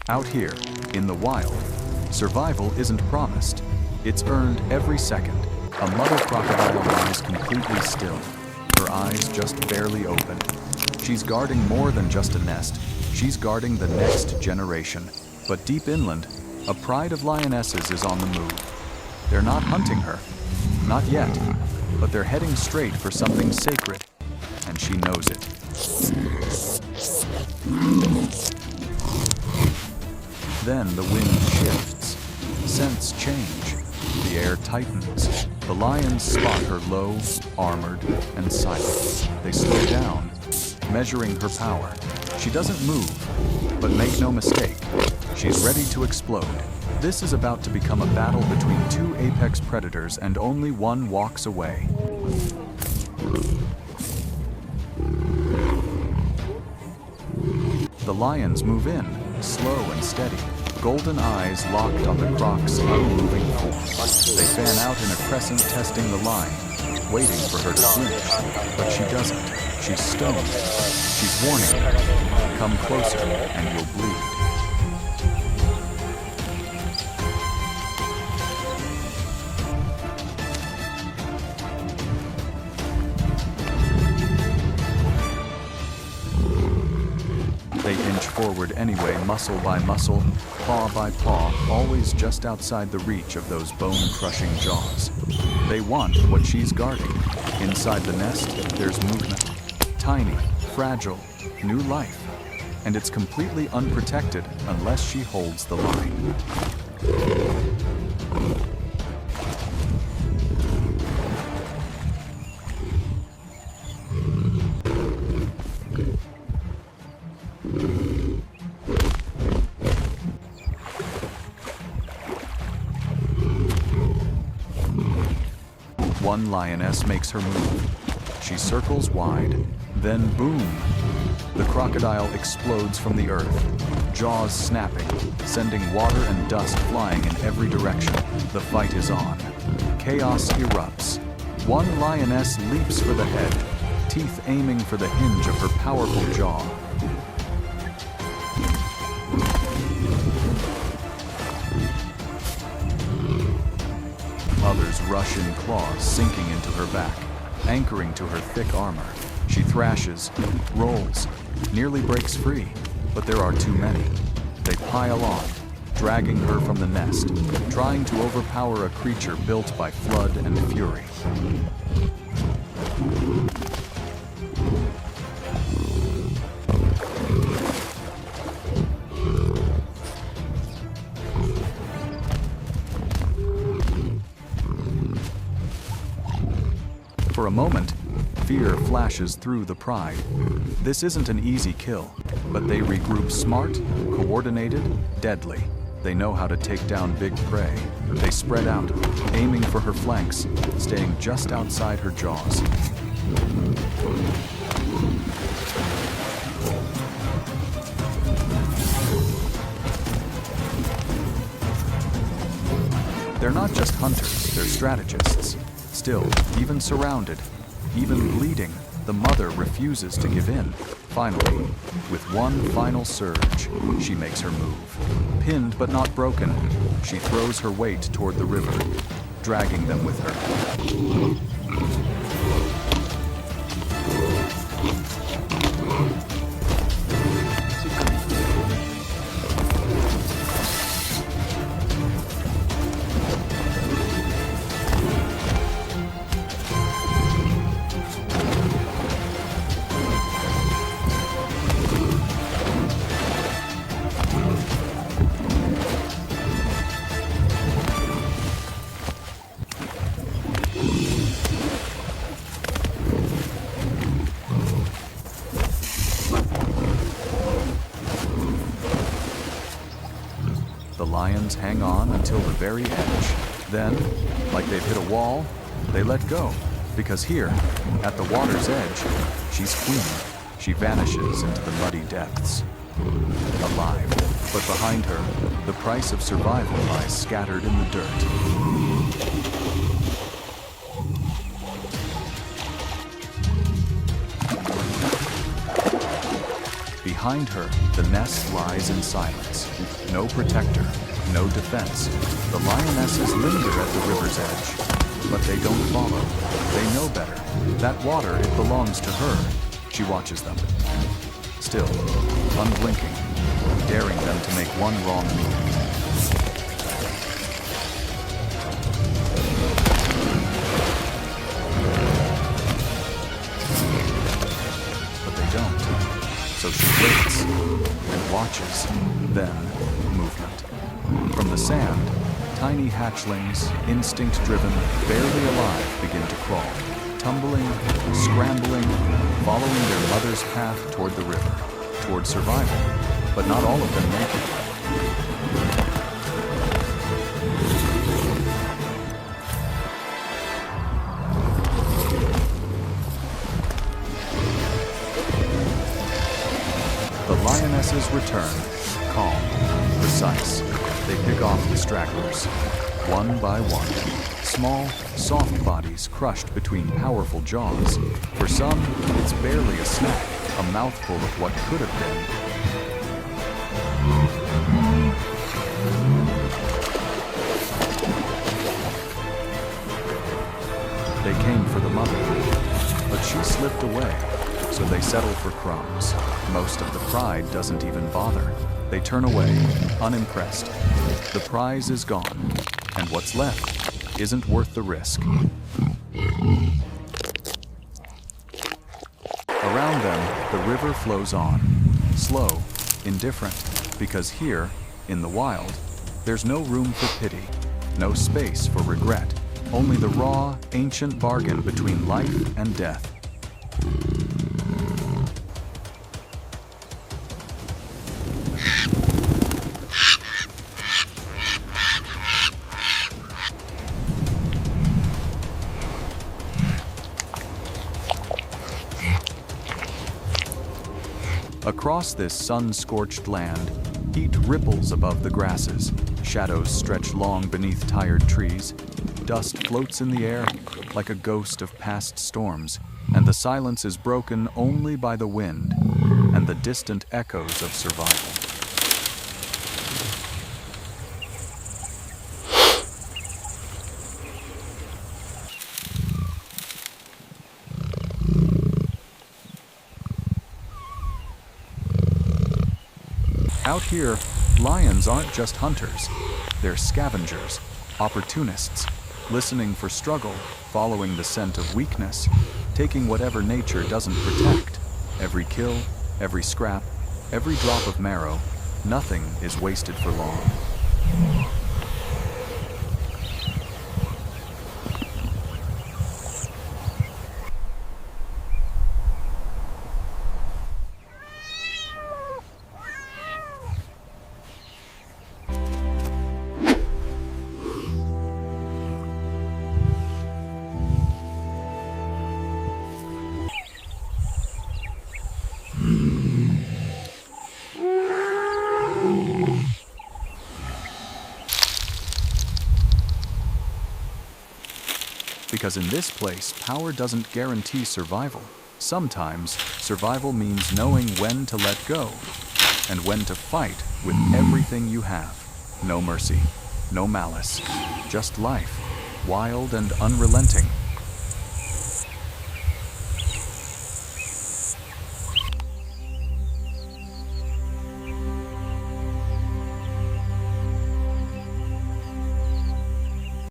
Out here, in the wild, survival isn't promised. It's earned every second. A mother crocodile lies completely still, her eyes just barely open. She's guarding more than just a nest. She's guarding the next generation. But deep inland, a pride of lionesses is on the move. They're not hunting her, not yet, but they're heading straight for something sacred, and she knows it. Then the wind shifts, scents change, the air tightens. The lions spot her low, armored, and silent. They slow down, measuring her power. She doesn't move, but make no mistake, she's ready to explode. This is about to become a battle between two apex predators, and only one walks away. The lions move in, slow and steady, golden eyes locked on the croc's unmoving form. They fan out in a crescent, testing the line, waiting for her to flinch, but she doesn't. She's stoned. She's warning her. Come closer, and you'll bleed. They inch forward anyway, muscle by muscle, paw by paw, always just outside the reach of those bone-crushing jaws. They want what she's guarding. Inside the nest, there's movement. Tiny, fragile, new life. And it's completely unprotected unless she holds the line. One lioness makes her move. She circles wide, then boom! The crocodile explodes from the earth, jaws snapping, sending water and dust flying in every direction. The fight is on. Chaos erupts. One lioness leaps for the head, teeth aiming for the hinge of her powerful jaw. Others rush in, claws sinking into her back, anchoring to her thick armor. She thrashes, rolls, nearly breaks free, but there are too many. They pile on, dragging her from the nest, trying to overpower a creature built by flood and fury. For a moment, fear flashes through the pride. This isn't an easy kill, but they regroup smart, coordinated, deadly. They know how to take down big prey. They spread out, aiming for her flanks, staying just outside her jaws. They're not just hunters, they're strategists. Still, even surrounded, even bleeding, the mother refuses to give in. Finally, with one final surge, she makes her move. Pinned but not broken, she throws her weight toward the river, dragging them with her. The lions hang on until the very edge. Then, like they've hit a wall, they let go. Because here, at the water's edge, she's queen. She vanishes into the muddy depths. Alive, but behind her, the price of survival lies scattered in the dirt. Behind her, the nest lies in silence. No protector, no defense. The lionesses linger at the river's edge, but they don't follow. They know better. That water, it belongs to her. She watches them. Still, unblinking, daring them to make one wrong move. So she waits and watches, then movement. From the sand, tiny hatchlings, instinct-driven, barely alive, begin to crawl, tumbling, scrambling, following their mother's path toward the river, toward survival, but not all of them make it. The lionesses return, calm, precise. They pick off the stragglers, one by one. Small, soft bodies crushed between powerful jaws. For some, it's barely a snack, a mouthful of what could have been. They came for the mother, but she slipped away. So they settle for crumbs. Most of the pride doesn't even bother. They turn away, unimpressed. The prize is gone, and what's left isn't worth the risk. Around them, the river flows on, slow, indifferent, because here, in the wild, there's no room for pity, no space for regret, only the raw, ancient bargain between life and death. Across this sun-scorched land, heat ripples above the grasses, shadows stretch long beneath tired trees, dust floats in the air like a ghost of past storms, and the silence is broken only by the wind and the distant echoes of survival. Out here, lions aren't just hunters. They're scavengers, opportunists, listening for struggle, following the scent of weakness, taking whatever nature doesn't protect. Every kill, every scrap, every drop of marrow, nothing is wasted for long. Because in this place, power doesn't guarantee survival. Sometimes, survival means knowing when to let go, and when to fight with everything you have. No mercy, no malice, just life, wild and unrelenting.